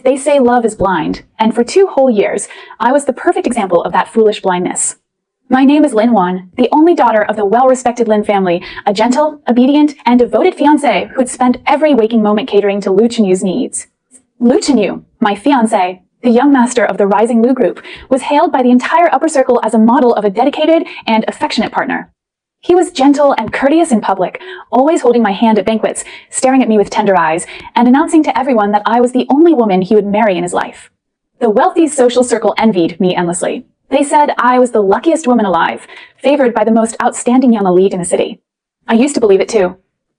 They say love is blind, and for 2 whole years, I was the perfect example of that foolish blindness. My name is Lin Wan, the only daughter of the well-respected Lin family, a gentle, obedient, and devoted fiancé who'd spent every waking moment catering to Lu Chenyu's needs. Lu Chenyu, my fiancé, the young master of the rising Lu group, was hailed by the entire upper circle as a model of a dedicated and affectionate partner. He was gentle and courteous in public, always holding my hand at banquets, staring at me with tender eyes, and announcing to everyone that I was the only woman he would marry in his life. The wealthy social circle envied me endlessly. They said I was the luckiest woman alive, favored by the most outstanding young elite in the city. I used to believe it too.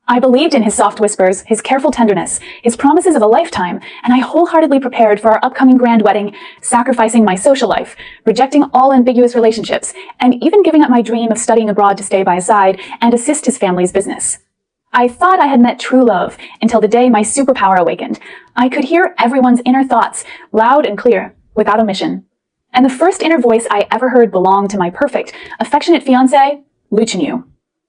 I believed in his soft whispers, his careful tenderness, his promises of a lifetime, and I wholeheartedly prepared for our upcoming grand wedding, sacrificing my social life, rejecting all ambiguous relationships, and even giving up my dream of studying abroad to stay by his side and assist his family's business. I thought I had met true love until the day my superpower awakened. I could hear everyone's inner thoughts, loud and clear, without omission. And the first inner voice I ever heard belonged to my perfect, affectionate fiancé, Lu Chenyu.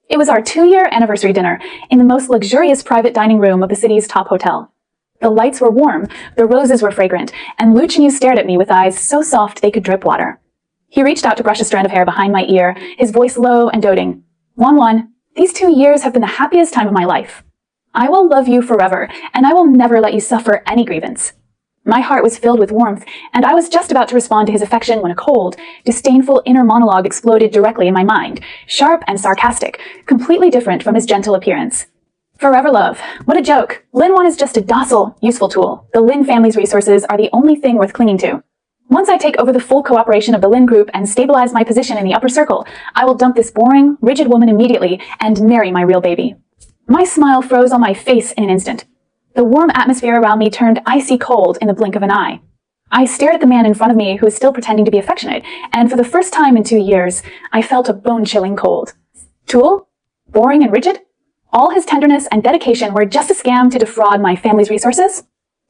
It was our 2-year anniversary dinner in the most luxurious private dining room of the city's top hotel. The lights were warm, the roses were fragrant, and Lu Chenyu stared at me with eyes so soft they could drip water. He reached out to brush a strand of hair behind my ear, his voice low and doting. Wan, these 2 years have been the happiest time of my life. I will love you forever, and I will never let you suffer any grievance. My heart was filled with warmth, and I was just about to respond to his affection when a cold, disdainful inner monologue exploded directly in my mind, sharp and sarcastic, completely different from his gentle appearance. Forever love. What a joke. Lin Wan is just a docile, useful tool. The Lin family's resources are the only thing worth clinging to. Once I take over the full cooperation of the Lin group and stabilize my position in the upper circle, I will dump this boring, rigid woman immediately and marry my real baby. My smile froze on my face in an instant. The warm atmosphere around me turned icy cold in the blink of an eye. I stared at the man in front of me who was still pretending to be affectionate, and for the first time in 2 years, I felt a bone-chilling cold. Tool? Boring and rigid? All his tenderness and dedication were just a scam to defraud my family's resources?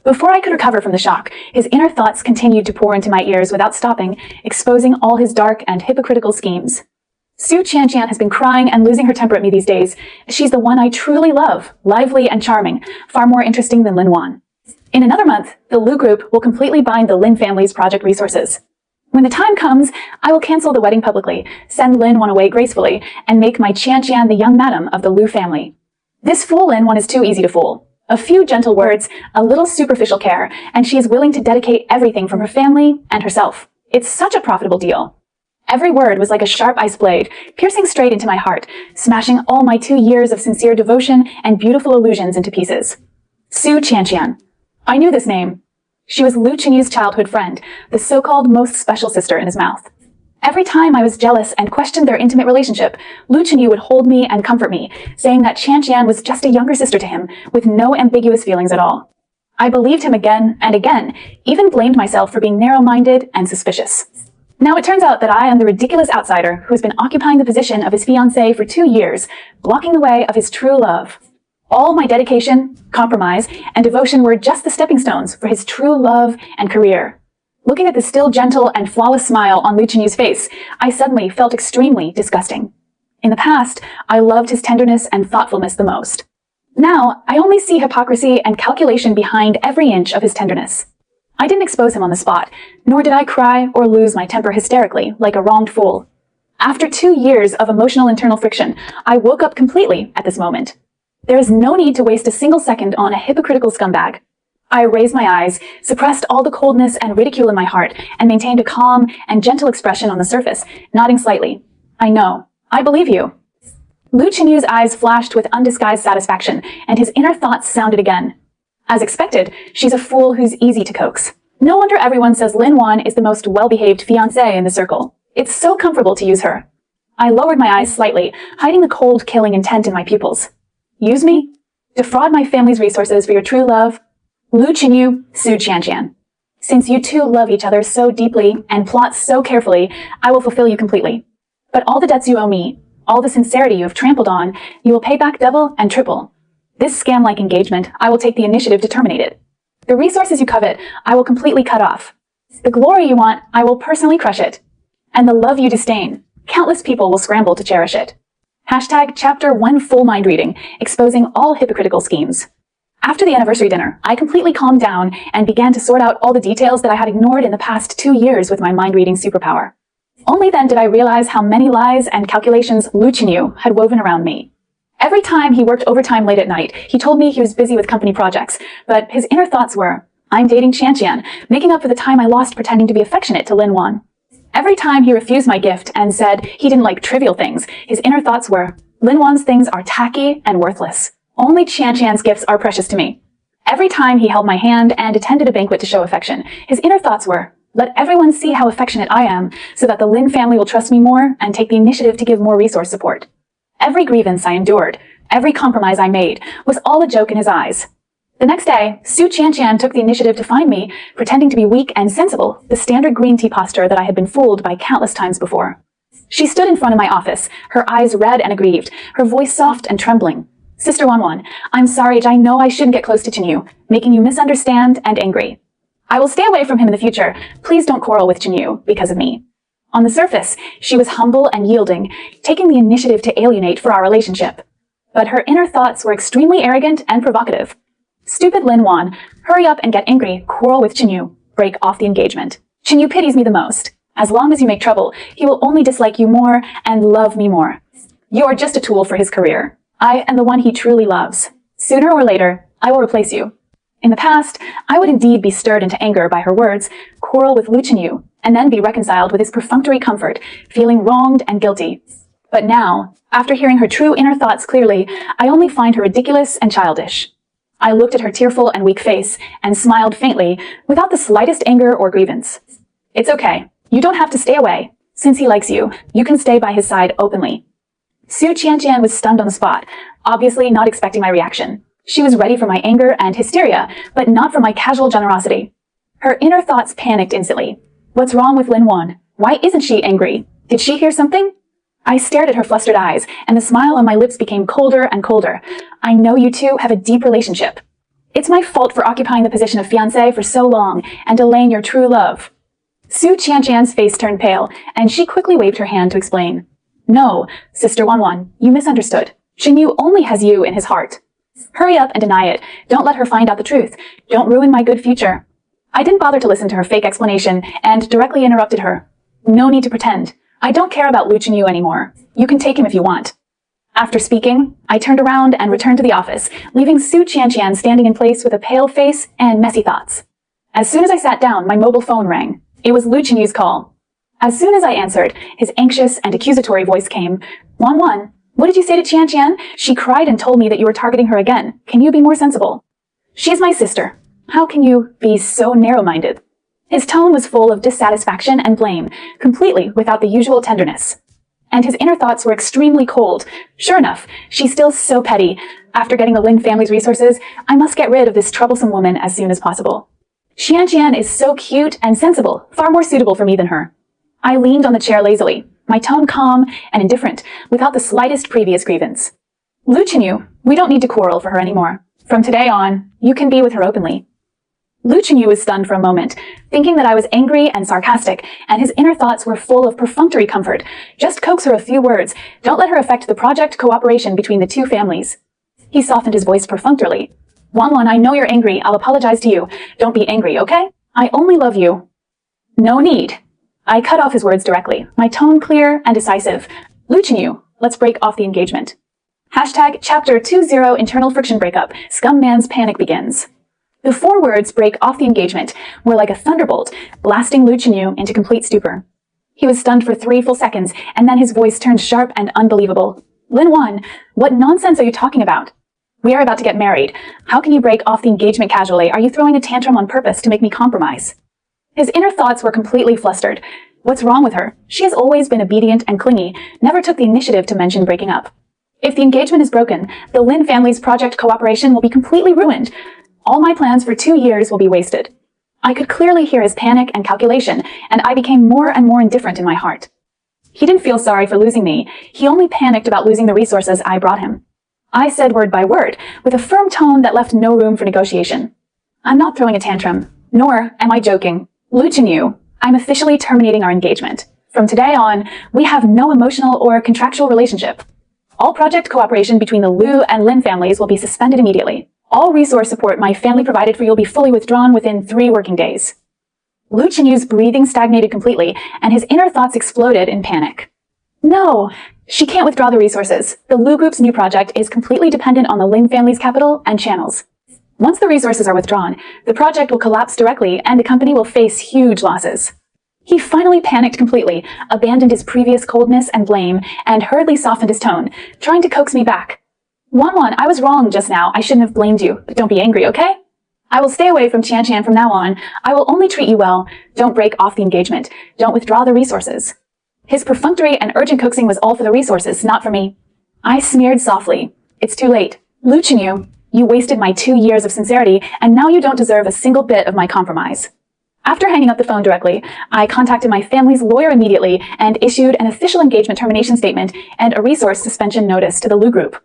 Before I could recover from the shock, his inner thoughts continued to pour into my ears without stopping, exposing all his dark and hypocritical schemes. Su Qianqian has been crying and losing her temper at me these days. She's the one I truly love, lively and charming, far more interesting than Lin Wan. In another month, the Lu group will completely bind the Lin family's project resources. When the time comes, I will cancel the wedding publicly, send Lin Wan away gracefully, and make my Qianqian the young madam of the Lu family. This fool Lin Wan is too easy to fool. A few gentle words, a little superficial care, and she is willing to dedicate everything from her family and herself. It's such a profitable deal. Every word was like a sharp ice blade, piercing straight into my heart, smashing all my 2 years of sincere devotion and beautiful illusions into pieces. Su Qianqian. I knew this name. She was Lu Chenyu's childhood friend, the so-called most special sister in his mouth. Every time I was jealous and questioned their intimate relationship, Lu Chenyu would hold me and comfort me, saying that Qianqian was just a younger sister to him, with no ambiguous feelings at all. I believed him again and again, even blamed myself for being narrow-minded and suspicious. Now it turns out that I am the ridiculous outsider who has been occupying the position of his fiancé for 2 years, blocking the way of his true love. All my dedication, compromise, and devotion were just the stepping stones for his true love and career. Looking at the still gentle and flawless smile on Lu Chenyu's face, I suddenly felt extremely disgusting. In the past, I loved his tenderness and thoughtfulness the most. Now, I only see hypocrisy and calculation behind every inch of his tenderness. I didn't expose him on the spot, nor did I cry or lose my temper hysterically like a wronged fool. After 2 years of emotional internal friction, I woke up completely at this moment. There is no need to waste a single second on a hypocritical scumbag. I raised my eyes, suppressed all the coldness and ridicule in my heart, and maintained a calm and gentle expression on the surface, nodding slightly. I know. I believe you. Lu Chenyu's eyes flashed with undisguised satisfaction, and his inner thoughts sounded again. As expected, she's a fool who's easy to coax. No wonder everyone says Lin Wan is the most well-behaved fiancé in the circle. It's so comfortable to use her. I lowered my eyes slightly, hiding the cold, killing intent in my pupils. Use me? Defraud my family's resources for your true love? Lu Chenyu, Su Qianqian. Since you two love each other so deeply and plot so carefully, I will fulfill you completely. But all the debts you owe me, all the sincerity you have trampled on, you will pay back double and triple. This scam-like engagement, I will take the initiative to terminate it. The resources you covet, I will completely cut off. The glory you want, I will personally crush it. And the love you disdain, countless people will scramble to cherish it. Hashtag Chapter 1 Full Mind Reading, exposing all hypocritical schemes. After the anniversary dinner, I completely calmed down and began to sort out all the details that I had ignored in the past 2 years with my mind-reading superpower. Only then did I realize how many lies and calculations Lucian had woven around me. Every time he worked overtime late at night, he told me he was busy with company projects, but his inner thoughts were, I'm dating Fiancé, making up for the time I lost pretending to be affectionate to Lin Wan. Every time he refused my gift and said he didn't like trivial things, his inner thoughts were, Lin Wan's things are tacky and worthless. Only Fiancé's gifts are precious to me. Every time he held my hand and attended a banquet to show affection, his inner thoughts were, let everyone see how affectionate I am so that the Lin family will trust me more and take the initiative to give more resource support. Every grievance I endured, every compromise I made, was all a joke in his eyes. The next day, Su Qianqian took the initiative to find me, pretending to be weak and sensible, the standard green tea posture that I had been fooled by countless times before. She stood in front of my office, her eyes red and aggrieved, her voice soft and trembling. Sister Wanwan, I'm sorry, I know I shouldn't get close to Chinyu, making you misunderstand and angry. I will stay away from him in the future. Please don't quarrel with Chinyu because of me. On the surface, she was humble and yielding, taking the initiative to alienate for our relationship. But her inner thoughts were extremely arrogant and provocative. Stupid Lin Wan, hurry up and get angry, quarrel with Chinyu, break off the engagement. Chinyu pities me the most. As long as you make trouble, he will only dislike you more and love me more. You are just a tool for his career. I am the one he truly loves. Sooner or later, I will replace you. In the past, I would indeed be stirred into anger by her words, quarrel with Lu Chinyu, and then be reconciled with his perfunctory comfort, feeling wronged and guilty. But now, after hearing her true inner thoughts clearly, I only find her ridiculous and childish. I looked at her tearful and weak face and smiled faintly, without the slightest anger or grievance. It's okay. You don't have to stay away. Since he likes you, you can stay by his side openly. Su Qianqian was stunned on the spot, obviously not expecting my reaction. She was ready for my anger and hysteria, but not for my casual generosity. Her inner thoughts panicked instantly. What's wrong with Lin Wan? Why isn't she angry? Did she hear something? I stared at her flustered eyes, and the smile on my lips became colder and colder. I know you two have a deep relationship. It's my fault for occupying the position of fiancé for so long and delaying your true love. Su Qianqian's face turned pale, and she quickly waved her hand to explain. No, Sister Wanwan, you misunderstood. Chinyu only has you in his heart. Hurry up and deny it. Don't let her find out the truth. Don't ruin my good future. I didn't bother to listen to her fake explanation and directly interrupted her. No need to pretend. I don't care about Lu Chinyu anymore. You can take him if you want. After speaking, I turned around and returned to the office, leaving Su Qianqian standing in place with a pale face and messy thoughts. As soon as I sat down, my mobile phone rang. It was Lu Chinyu's call. As soon as I answered, his anxious and accusatory voice came. Wanwan, what did you say to Qianqian? She cried and told me that you were targeting her again. Can you be more sensible? She is my sister. How can you be so narrow-minded? His tone was full of dissatisfaction and blame, completely without the usual tenderness. And his inner thoughts were extremely cold. Sure enough, she's still so petty. After getting the Lin family's resources, I must get rid of this troublesome woman as soon as possible. Qianqian is so cute and sensible, far more suitable for me than her. I leaned on the chair lazily, my tone calm and indifferent, without the slightest previous grievance. Lu Chinyu, we don't need to quarrel for her anymore. From today on, you can be with her openly. Lu Chinyu was stunned for a moment, thinking that I was angry and sarcastic, and his inner thoughts were full of perfunctory comfort. Just coax her a few words. Don't let her affect the project cooperation between the two families. He softened his voice perfunctorily. Wanwan, I know you're angry. I'll apologize to you. Don't be angry, okay? I only love you. No need. I cut off his words directly, my tone clear and decisive. Lu Chinyu, let's break off the engagement. Hashtag Chapter 20 Internal Friction Breakup. Scumman's panic begins. The 4 words break off the engagement were like a thunderbolt, blasting Lu Chinyu into complete stupor. He was stunned for 3 full seconds, and then his voice turned sharp and unbelievable. Lin Wan, what nonsense are you talking about? We are about to get married. How can you break off the engagement casually? Are you throwing a tantrum on purpose to make me compromise? His inner thoughts were completely flustered. What's wrong with her? She has always been obedient and clingy, never took the initiative to mention breaking up. If the engagement is broken, the Lin family's project cooperation will be completely ruined. All my plans for 2 years will be wasted. I could clearly hear his panic and calculation, and I became more and more indifferent in my heart. He didn't feel sorry for losing me. He only panicked about losing the resources I brought him. I said word by word, with a firm tone that left no room for negotiation. I'm not throwing a tantrum, nor am I joking. Lu Chinyu, I'm officially terminating our engagement. From today on, we have no emotional or contractual relationship. All project cooperation between the Lu and Lin families will be suspended immediately. All resource support my family provided for you will be fully withdrawn within 3 working days. Lu Chenyu's breathing stagnated completely, and his inner thoughts exploded in panic. No, she can't withdraw the resources. The Lu Group's new project is completely dependent on the Lin family's capital and channels. Once the resources are withdrawn, the project will collapse directly and the company will face huge losses. He finally panicked completely, abandoned his previous coldness and blame, and hurriedly softened his tone, trying to coax me back. Wanwan, I was wrong just now. I shouldn't have blamed you, but don't be angry, okay? I will stay away from Tian from now on. I will only treat you well. Don't break off the engagement. Don't withdraw the resources. His perfunctory and urgent coaxing was all for the resources, not for me. I sneered softly. It's too late. Lu Chenyu, you wasted my 2 years of sincerity, and now you don't deserve a single bit of my compromise. After hanging up the phone directly, I contacted my family's lawyer immediately and issued an official engagement termination statement and a resource suspension notice to the Lu Group.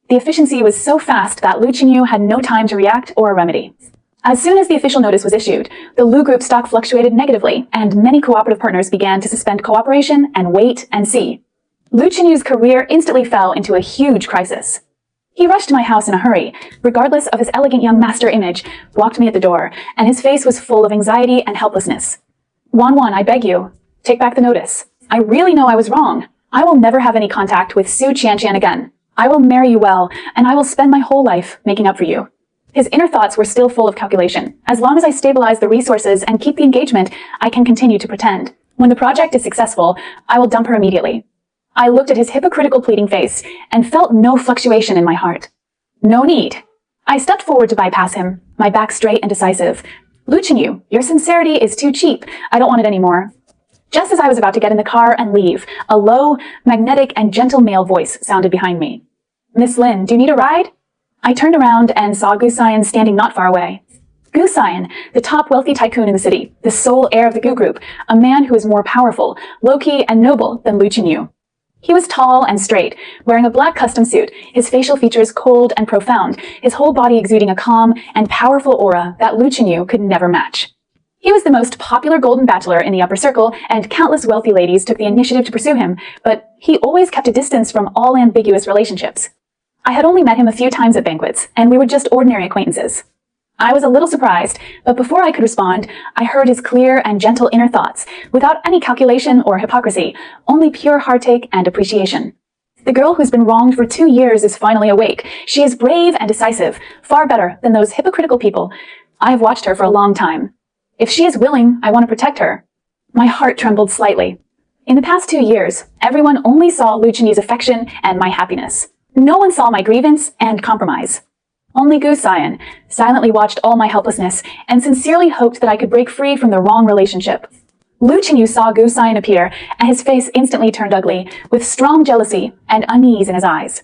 The efficiency was so fast that Lu Chenyu had no time to react or remedy. As soon as the official notice was issued, the Lu Group stock fluctuated negatively, and many cooperative partners began to suspend cooperation and wait and see. Lu Chenyu's career instantly fell into a huge crisis. He rushed to my house in a hurry, regardless of his elegant young master image, blocked me at the door, and his face was full of anxiety and helplessness. Wanwan, I beg you, take back the notice. I really know I was wrong. I will never have any contact with Su Tian again. I will marry you well, and I will spend my whole life making up for you. His inner thoughts were still full of calculation. As long as I stabilize the resources and keep the engagement, I can continue to pretend. When the project is successful, I will dump her immediately. I looked at his hypocritical pleading face and felt no fluctuation in my heart. No need. I stepped forward to bypass him, my back straight and decisive. Lu Chenyu, your sincerity is too cheap. I don't want it anymore. Just as I was about to get in the car and leave, a low, magnetic, and gentle male voice sounded behind me. Miss Lin, do you need a ride? I turned around and saw Gu Xian standing not far away. Gu Xian, the top wealthy tycoon in the city, the sole heir of the Gu Group, a man who is more powerful, low-key, and noble than Lu Chenyu. He was tall and straight, wearing a black custom suit, his facial features cold and profound, his whole body exuding a calm and powerful aura that Lu Chenyu could never match. He was the most popular golden bachelor in the upper circle, and countless wealthy ladies took the initiative to pursue him, but he always kept a distance from all ambiguous relationships. I had only met him a few times at banquets, and we were just ordinary acquaintances. I was a little surprised, but before I could respond, I heard his clear and gentle inner thoughts, without any calculation or hypocrisy, only pure heartache and appreciation. The girl who's been wronged for 2 years is finally awake. She is brave and decisive, far better than those hypocritical people. I have watched her for a long time. If she is willing, I want to protect her. My heart trembled slightly. In the past 2 years, everyone only saw Lu Chenyu's affection and my happiness. No one saw my grievance and compromise. Only Gu Xian silently watched all my helplessness and sincerely hoped that I could break free from the wrong relationship. Lu Chenyu saw Gu Xian appear, and his face instantly turned ugly, with strong jealousy and unease in his eyes.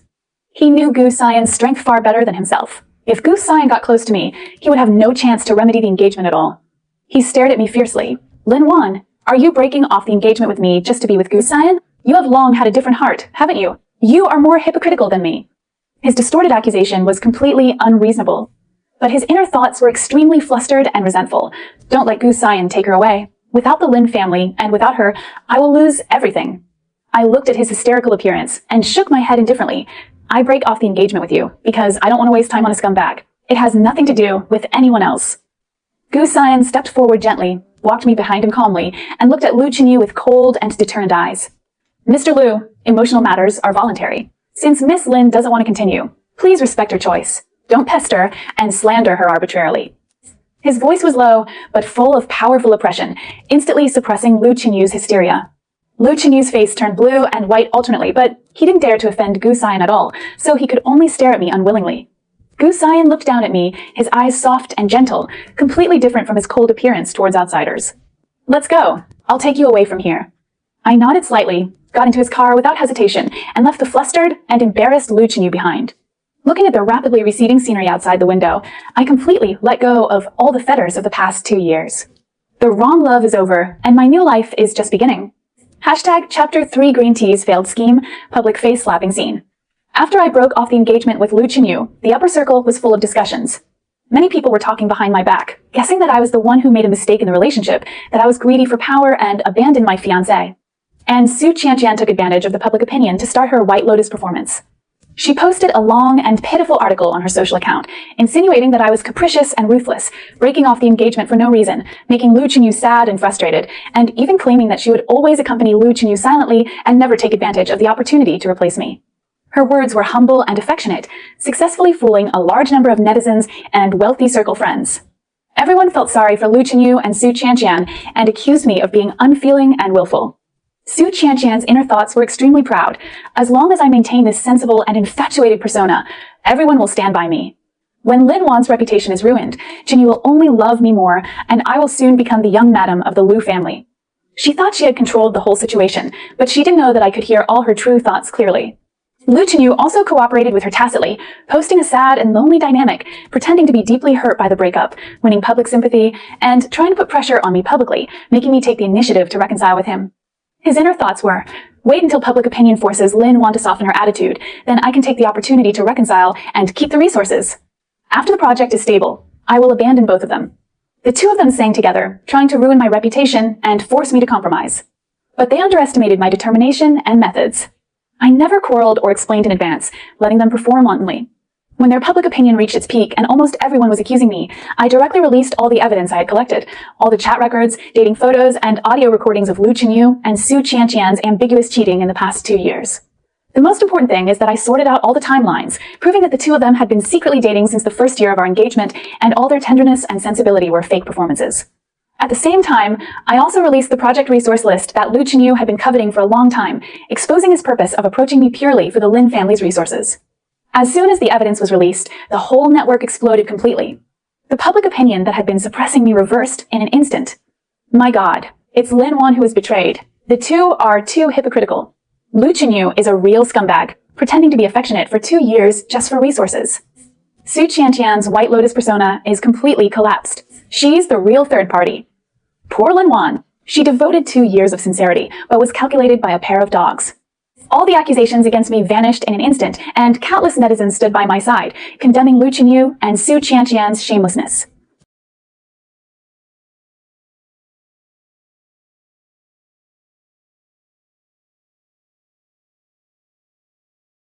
He knew Gu Xian's strength far better than himself. If Gu Xian got close to me, he would have no chance to remedy the engagement at all. He stared at me fiercely. Lin Wan, are you breaking off the engagement with me just to be with Gu Xian? You have long had a different heart, haven't you? You are more hypocritical than me. His distorted accusation was completely unreasonable. But his inner thoughts were extremely flustered and resentful. Don't let Gu Xian take her away. Without the Lin family, and without her, I will lose everything. I looked at his hysterical appearance and shook my head indifferently. I break off the engagement with you, because I don't want to waste time on a scumbag. It has nothing to do with anyone else. Gu Xian stepped forward gently, walked me behind him calmly, and looked at Lu Chenyu with cold and determined eyes. Mr. Lu, emotional matters are voluntary. Since Miss Lin doesn't want to continue, please respect her choice. Don't pester and slander her arbitrarily. His voice was low, but full of powerful oppression, instantly suppressing Lu Chenyu's hysteria. Lu Chenyu's face turned blue and white alternately, but he didn't dare to offend Gu Xian at all, so he could only stare at me unwillingly. Gu Xian looked down at me, his eyes soft and gentle, completely different from his cold appearance towards outsiders. Let's go. I'll take you away from here. I nodded slightly, got into his car without hesitation, and left the flustered and embarrassed Lu Chenyu behind. Looking at the rapidly receding scenery outside the window, I completely let go of all the fetters of the past 2 years. The wrong love is over, and my new life is just beginning. Hashtag Chapter 3 Green Tea's failed scheme, public face slapping scene. After I broke off the engagement with Lu Chenyu, the upper circle was full of discussions. Many people were talking behind my back, guessing that I was the one who made a mistake in the relationship, that I was greedy for power and abandoned my fiancé. And Su Tian took advantage of the public opinion to start her White Lotus performance. She posted a long and pitiful article on her social account, insinuating that I was capricious and ruthless, breaking off the engagement for no reason, making Liu Chenyu sad and frustrated, and even claiming that she would always accompany Liu Chenyu silently and never take advantage of the opportunity to replace me. Her words were humble and affectionate, successfully fooling a large number of netizens and wealthy circle friends. Everyone felt sorry for Liu Chenyu and Su Qianqian and accused me of being unfeeling and willful. Su Qianqian's inner thoughts were extremely proud. As long as I maintain this sensible and infatuated persona, everyone will stand by me. When Lin Wan's reputation is ruined, Chenyu will only love me more, and I will soon become the young madam of the Liu family. She thought she had controlled the whole situation, but she didn't know that I could hear all her true thoughts clearly. Liu Chenyu also cooperated with her tacitly, posting a sad and lonely dynamic, pretending to be deeply hurt by the breakup, winning public sympathy, and trying to put pressure on me publicly, making me take the initiative to reconcile with him. His inner thoughts were, wait until public opinion forces Lin Wan to soften her attitude, then I can take the opportunity to reconcile and keep the resources. After the project is stable, I will abandon both of them. The two of them sang together, trying to ruin my reputation and force me to compromise. But they underestimated my determination and methods. I never quarreled or explained in advance, letting them perform wantonly. When their public opinion reached its peak and almost everyone was accusing me, I directly released all the evidence I had collected, all the chat records, dating photos, and audio recordings of Liu Chenyu and Su Qianqian's ambiguous cheating in the past 2 years. The most important thing is that I sorted out all the timelines, proving that the two of them had been secretly dating since the first year of our engagement, and all their tenderness and sensibility were fake performances. At the same time, I also released the project resource list that Liu Chenyu had been coveting for a long time, exposing his purpose of approaching me purely for the Lin family's resources. As soon as the evidence was released, the whole network exploded completely. The public opinion that had been suppressing me reversed in an instant. My God, it's Lin Wan who is betrayed. The two are too hypocritical. Liu Chenyu is a real scumbag, pretending to be affectionate for 2 years just for resources. Su Qianqian's White Lotus persona is completely collapsed. She's the real third party. Poor Lin Wan. She devoted 2 years of sincerity, but was calculated by a pair of dogs. All the accusations against me vanished in an instant, and countless netizens stood by my side, condemning Liu Chenyu and Su Qianqian's shamelessness.